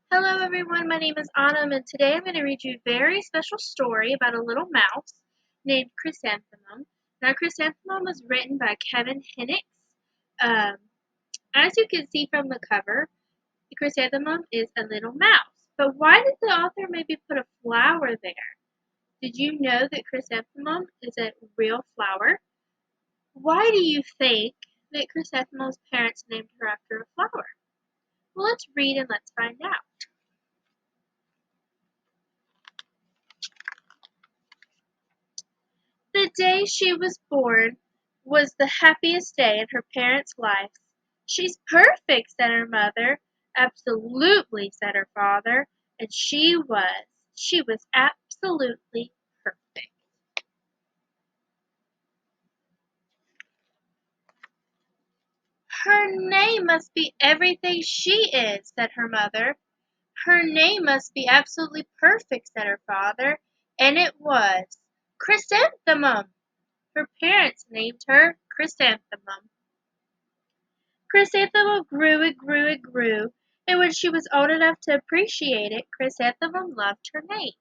Hello everyone, my name is Autumn and today I'm going to read you a very special story about a little mouse named Chrysanthemum. Now Chrysanthemum was written by Kevin Hennix. Um, as you can see from the cover, Chrysanthemum is a little mouse. But why did the author maybe put a flower there? Did you know that Chrysanthemum is a real flower? Why do you think that Chrysanthemum's parents named her after a flower? Well, let's read and let's find out. The day she was born was the happiest day in her parents' lives. "She's perfect," said her mother. "Absolutely," said her father. And she was. She was absolutely perfect. "Her name must be everything she is," said her mother. "Her name must be absolutely perfect," said her father. And it was. Chrysanthemum! Her parents named her Chrysanthemum. Chrysanthemum grew and grew and grew, and when she was old enough to appreciate it, Chrysanthemum loved her name.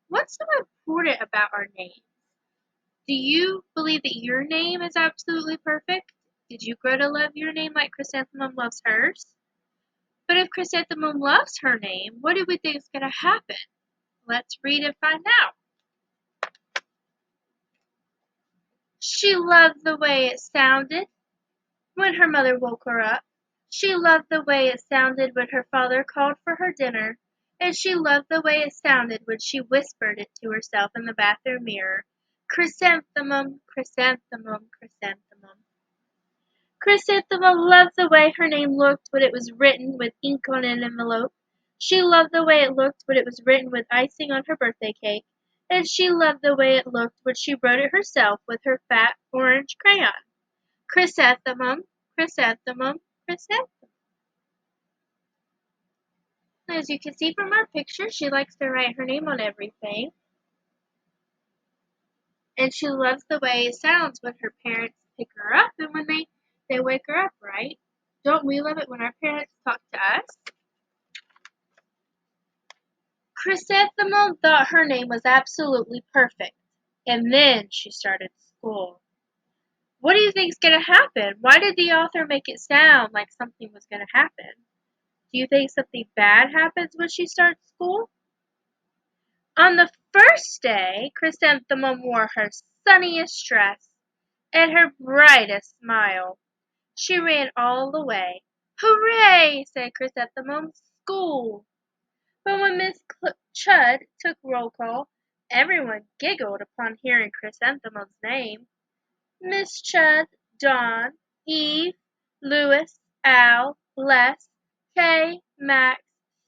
What's so important about our name? Do you believe that your name is absolutely perfect? Did you grow to love your name like Chrysanthemum loves hers? But if Chrysanthemum loves her name, what do we think is going to happen? Let's read and find out. She loved the way it sounded when her mother woke her up. She loved the way it sounded when her father called for her dinner, and she loved the way it sounded when she whispered it to herself in the bathroom mirror. Chrysanthemum, chrysanthemum, chrysanthemum. Chrysanthemum loved the way her name looked when it was written with ink on an envelope. She loved the way it looked when it was written with icing on her birthday cake, and she loved the way it looked when she wrote it herself with her fat orange crayon. Chrysanthemum, chrysanthemum, chrysanthemum. As you can see from our picture, she likes to write her name on everything. And she loves the way it sounds when her parents pick her up and when they wake her up, right? Don't we love it when our parents talk to us? Chrysanthemum thought her name was absolutely perfect. And then she started school. What do you think's going to happen? Why did the author make it sound like something was going to happen? Do you think something bad happens when she starts school? On the first day, Chrysanthemum wore her sunniest dress and her brightest smile. She ran all the way. "Hooray!" said Chrysanthemum. "School!" But when Miss Chud took roll call, everyone giggled upon hearing Chrysanthemum's name. Miss Chud, John, Eve, Louis, Al, Les, Kay, Max,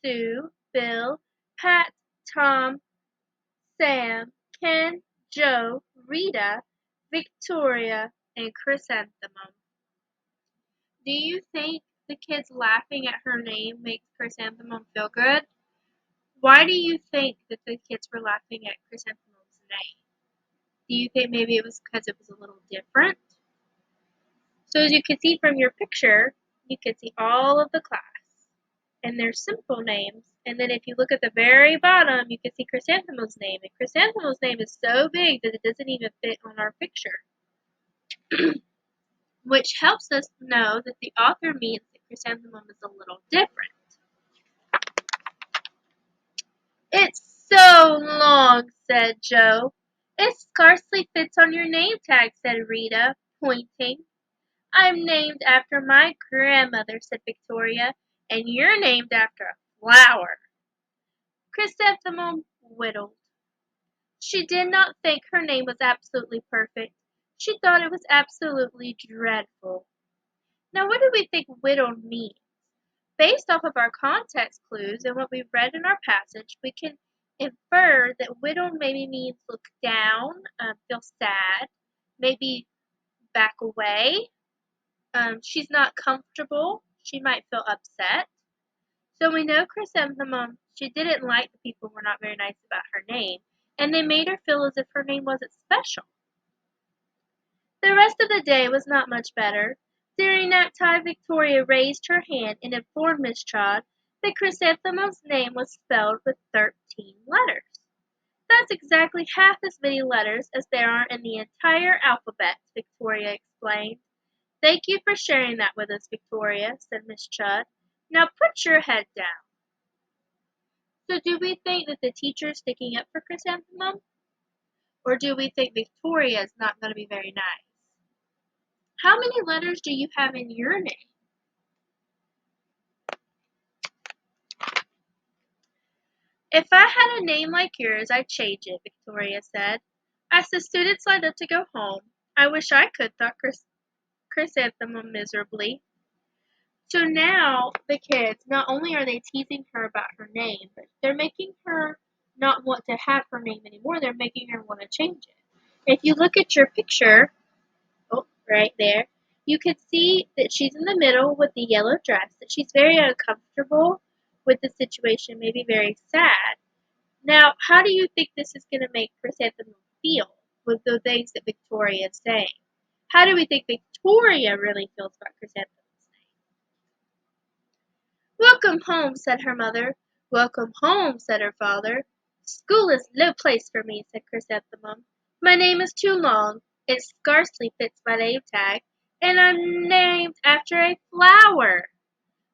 Sue, Bill, Pat, Tom, Sam, Ken, Joe, Rita, Victoria, and Chrysanthemum. Do you think the kids laughing at her name makes Chrysanthemum feel good? Why do you think that the kids were laughing at Chrysanthemum's name? Do you think maybe it was because it was a little different? So as you can see from your picture, you can see all of the class and their simple names. And then if you look at the very bottom, you can see Chrysanthemum's name. And Chrysanthemum's name is so big that it doesn't even fit on our picture, which helps us know that the author means that Chrysanthemum is a little different. "It's so long," said Joe. "It scarcely fits on your name tag," said Rita, pointing. "I'm named after my grandmother," said Victoria, "and you're named after a flower." Chrysanthemum whittled. She did not think her name was absolutely perfect. She thought it was absolutely dreadful. Now what do we think whittled means? Based off of our context clues and what we've read in our passage, we can infer that whittled maybe means look down, feel sad, maybe back away. She's not comfortable. She might feel upset. So we know Chrysanthemum, she didn't like the people who were not very nice about her name, and they made her feel as if her name wasn't special. The rest of the day was not much better. During nap time, Victoria raised her hand and informed Miss Chod The chrysanthemum's name was spelled with 13 letters. That's exactly half as many letters as there are in the entire alphabet, Victoria explained. Thank you for sharing that with us, Victoria, said Miss Chudd. Now put your head down. So do we think that the teacher's sticking up for Chrysanthemum? Or do we think Victoria's not going to be very nice? How many letters do you have in your name? If I had a name like yours, I'd change it, Victoria said. As the students lined up to go home, I wish I could, thought Chrysanthemum miserably. So now the kids, not only are they teasing her about her name, but they're making her not want to have her name anymore. They're making her want to change it. If you look at your picture, oh, right there, you can see that she's in the middle with the yellow dress, that she's very uncomfortable with the situation, maybe very sad. Now, how do you think this is going to make Chrysanthemum feel with the things that Victoria is saying? How do we think Victoria really feels about Chrysanthemum's name? Welcome home, said her mother. Welcome home, said her father. School is no place for me, said Chrysanthemum. My name is too long. It scarcely fits my name tag, and I'm named after a flower.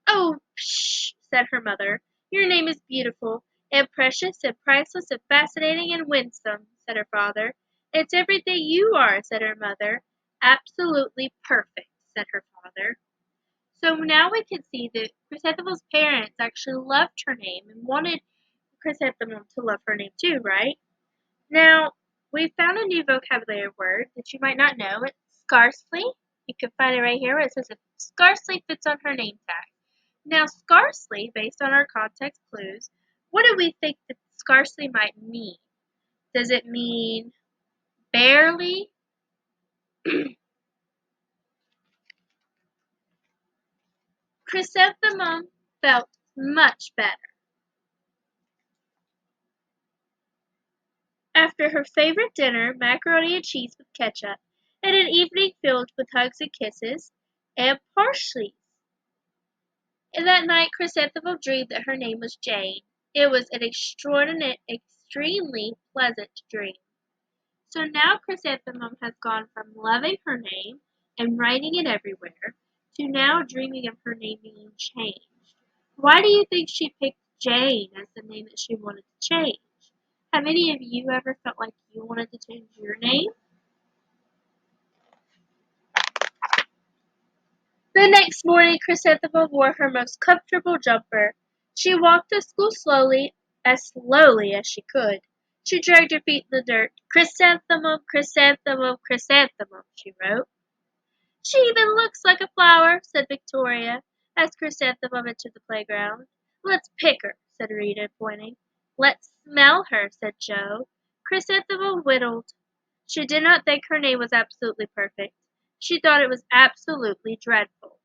Oh, psh, said her mother. Your name is beautiful, and precious, and priceless, and fascinating, and winsome, said her father. It's everything you are, said her mother. Absolutely perfect, said her father. So now we can see that Chrysanthemum's parents actually loved her name and wanted Chrysanthemum to love her name too, right? Now, we found a new vocabulary word that you might not know. It's scarcely. You can find it right here where it says it scarcely fits on her name tag. Now, scarcely, based on our context clues, what do we think that scarcely might mean? Does it mean barely? Chrysanthemum felt much better. After her favorite dinner, macaroni and cheese with ketchup, and an evening filled with hugs and kisses, and parsley. And that night Chrysanthemum dreamed that her name was Jane. It was an extremely pleasant dream. So now Chrysanthemum has gone from loving her name and writing it everywhere to now dreaming of her name being changed. Why do you think she picked Jane as the name that she wanted to change? Have any of you ever felt like you wanted to change your name? The next morning Chrysanthemum wore her most comfortable jumper. She walked to school slowly as she could. She dragged her feet in the dirt. Chrysanthemum, chrysanthemum, chrysanthemum, she wrote. She even looks like a flower, said Victoria, as Chrysanthemum entered the playground. Let's pick her, said Rita, pointing. Let's smell her, said Joe. Chrysanthemum whittled. She did not think her name was absolutely perfect. She thought it was absolutely dreadful.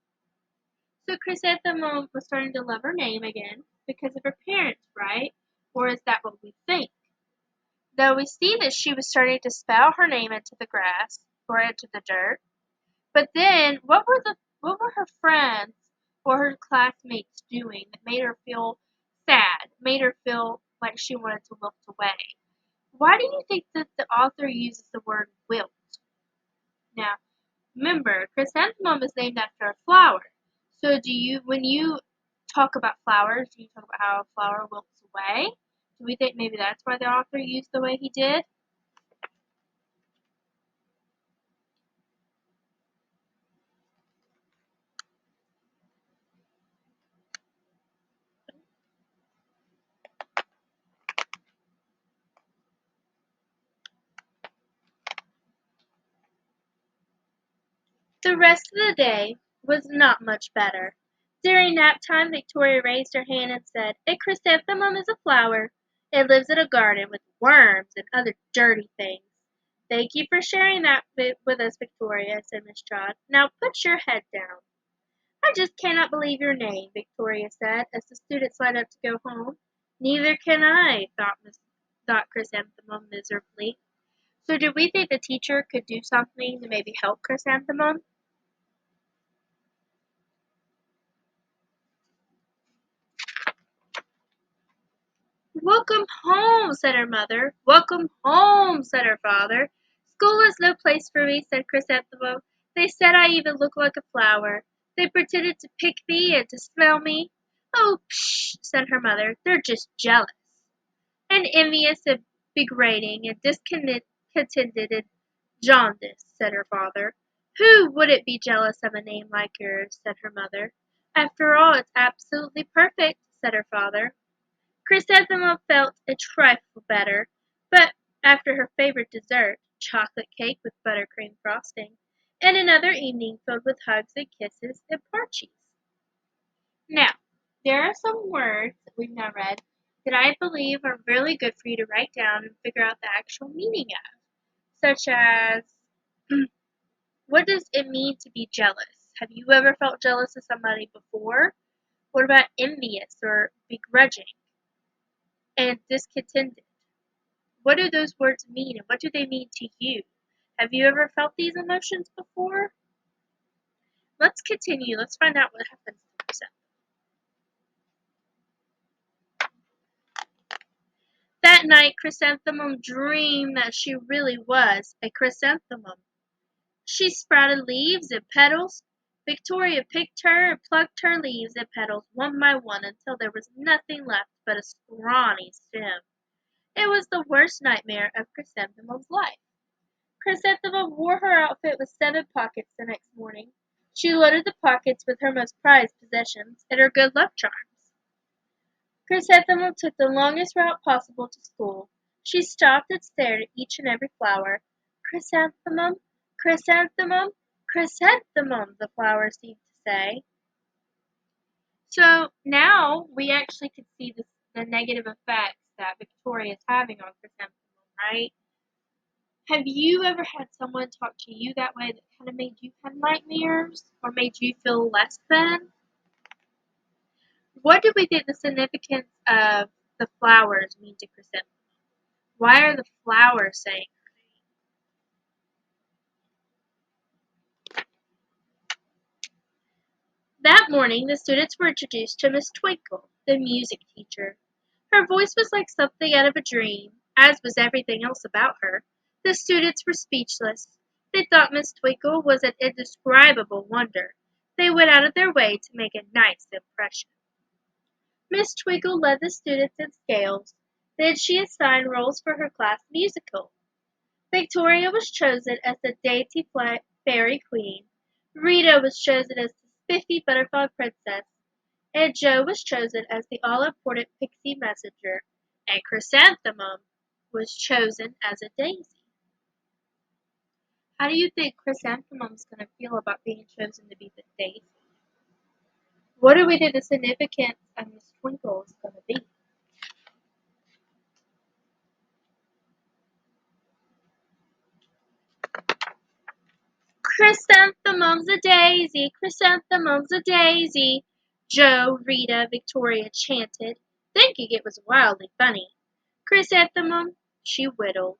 So Chrysanthemum was starting to love her name again because of her parents, right? Or is that what we think? Though we see that she was starting to spell her name into the grass or into the dirt. But then what were her friends or her classmates doing that made her feel sad, made her feel like she wanted to look away? Why do you think that the author uses the word wilt? Now, remember, chrysanthemum is named after a flower. So when you talk about flowers, do you talk about how a flower wilts away? Do we think maybe that's why the author used the way he did? The rest of the day was not much better. During nap time Victoria raised her hand and said, "A chrysanthemum is a flower. It lives in a garden with worms and other dirty things." "Thank you for sharing that with us, Victoria," said Miss Todd. "Now put your head down." "I just cannot believe your name," Victoria said, as the students lined up to go home. "Neither can I," thought Chrysanthemum miserably. So do we think the teacher could do something to maybe help Chrysanthemum? "Welcome home," said her mother. "Welcome home," said her father. "School is no place for me," said Chrysanthemum. "They said I even looked like a flower. They pretended to pick me and to smell me." "Oh, psh!" said her mother. "They're just jealous." "And envious and degrading and discontented and jaundiced," said her father. "Who wouldn't be jealous of a name like yours?" said her mother. "After all, it's absolutely perfect," said her father. Chrysanthemum felt a trifle better, but after her favourite dessert, chocolate cake with buttercream frosting, and another evening filled with hugs and kisses and parchies. Now, there are some words that we've now read that I believe are really good for you to write down and figure out the actual meaning of, such as what does it mean to be jealous? Have you ever felt jealous of somebody before? What about envious or begrudging and discontented? What do those words mean and what do they mean to you? Have you ever felt these emotions before? Let's continue. Let's find out what happens to Chrysanthemum. That night, Chrysanthemum dreamed that she really was a chrysanthemum. She sprouted leaves and petals. Victoria picked her and plucked her leaves and petals one by one until there was nothing left but a scrawny stem. It was the worst nightmare of Chrysanthemum's life. Chrysanthemum wore her outfit with 7 pockets the next morning. She loaded the pockets with her most prized possessions and her good luck charms. Chrysanthemum took the longest route possible to school. She stopped and stared at each and every flower. Chrysanthemum, chrysanthemum, chrysanthemum, the flowers seemed to say. So now we actually could see the negative effects that Victoria is having on Chrysanthemum, right? Have you ever had someone talk to you that way that kind of made you have nightmares or made you feel less than? What do we think the significance of the flowers mean to Chrysanthemum? Why are the flowers saying her name? That morning, the students were introduced to Miss Twinkle, the music teacher. Her voice was like something out of a dream, as was everything else about her. The students were speechless. They thought Miss Twinkle was an indescribable wonder. They went out of their way to make a nice impression. Miss Twinkle led the students in scales. Then she assigned roles for her class musical. Victoria was chosen as the dainty fairy queen. Rita was chosen as the spiffy butterfly princess. And Joe was chosen as the all-important pixie messenger. And Chrysanthemum was chosen as a daisy. How do you think Chrysanthemum's going to feel about being chosen to be the daisy? What do we think the significance of Miss Twinkle is going to be? Chrysanthemum's a daisy, chrysanthemum's a daisy, Joe, Rita, Victoria chanted, thinking it was wildly funny. Chrysanthemum, she whittled.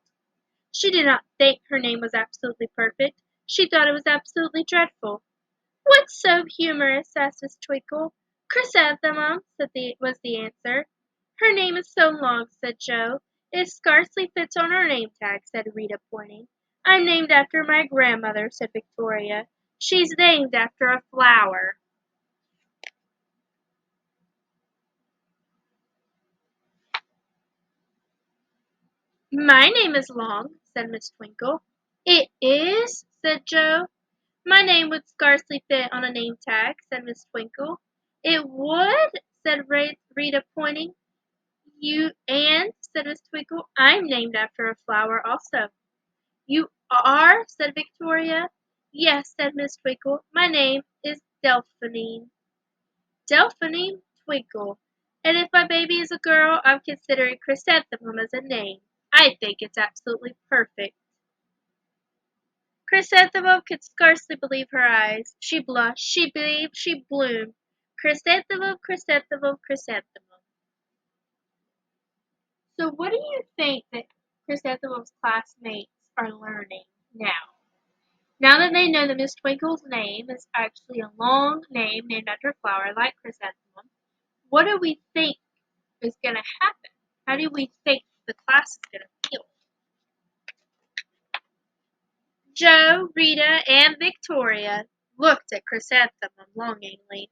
She did not think her name was absolutely perfect. She thought it was absolutely dreadful. "What's so humorous?" asked Miss Twinkle. "Chrysanthemum," was the answer. "Her name is so long," said Joe. "It scarcely fits on our name tag," said Rita, pointing. "I'm named after my grandmother," said Victoria. "She's named after a flower." "My name is long," said Miss Twinkle. "It is?" said Joe. "My name would scarcely fit on a name tag," said Miss Twinkle. "It would?" said Rita, pointing. Said Miss Twinkle, "I'm named after a flower also." "You are?" said Victoria. "Yes," said Miss Twinkle. "My name is Delphine." "Delphine Twinkle. And if my baby is a girl, I'm considering Chrysanthemum as a name. I think it's absolutely perfect." Chrysanthemum could scarcely believe her eyes. She blushed, she beamed, she bloomed. Chrysanthemum, chrysanthemum, chrysanthemum. So what do you think that Chrysanthemum's classmates are learning now? Now that they know that Miss Twinkle's name is actually a long name named after a flower like Chrysanthemum, what do we think is going to happen? How do we think the class is going to feel? Joe, Rita, and Victoria looked at Chrysanthemum longingly.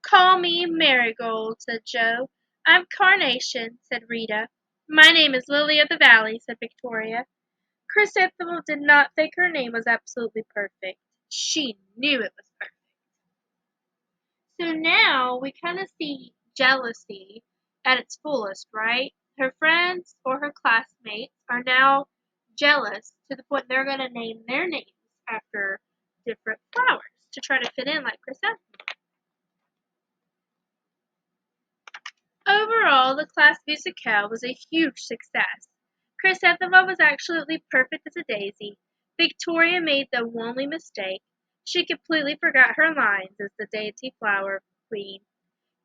"Call me Marigold," said Joe. "I'm Carnation," said Rita. "My name is Lily of the Valley," said Victoria. Chrysanthemum did not think her name was absolutely perfect. She knew it was perfect. So now we kind of see jealousy at its fullest, right? Her friends or her classmates are now jealous to the point they're going to name their names after different flowers to try to fit in like Chrysanthemum. Overall, the class musicale was a huge success. Chrysanthemum was absolutely perfect as a daisy. Victoria made the only mistake. She completely forgot her lines as the dainty flower queen.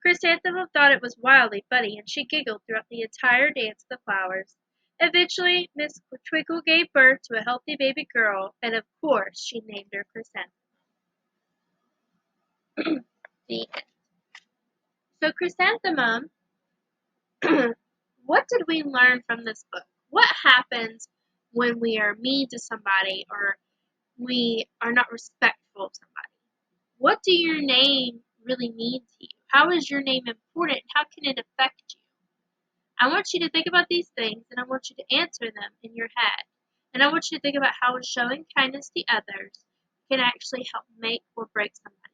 Chrysanthemum thought it was wildly funny, and she giggled throughout the entire dance of the flowers. Eventually, Miss Twinkle gave birth to a healthy baby girl, and of course she named her Chrysanthemum. The end. So Chrysanthemum, what did we learn from this book? What happens when we are mean to somebody or we are not respectful of somebody? What do your name really mean to you? How is your name important? How can it affect you? I want you to think about these things and I want you to answer them in your head. And I want you to think about how showing kindness to others can actually help make or break somebody's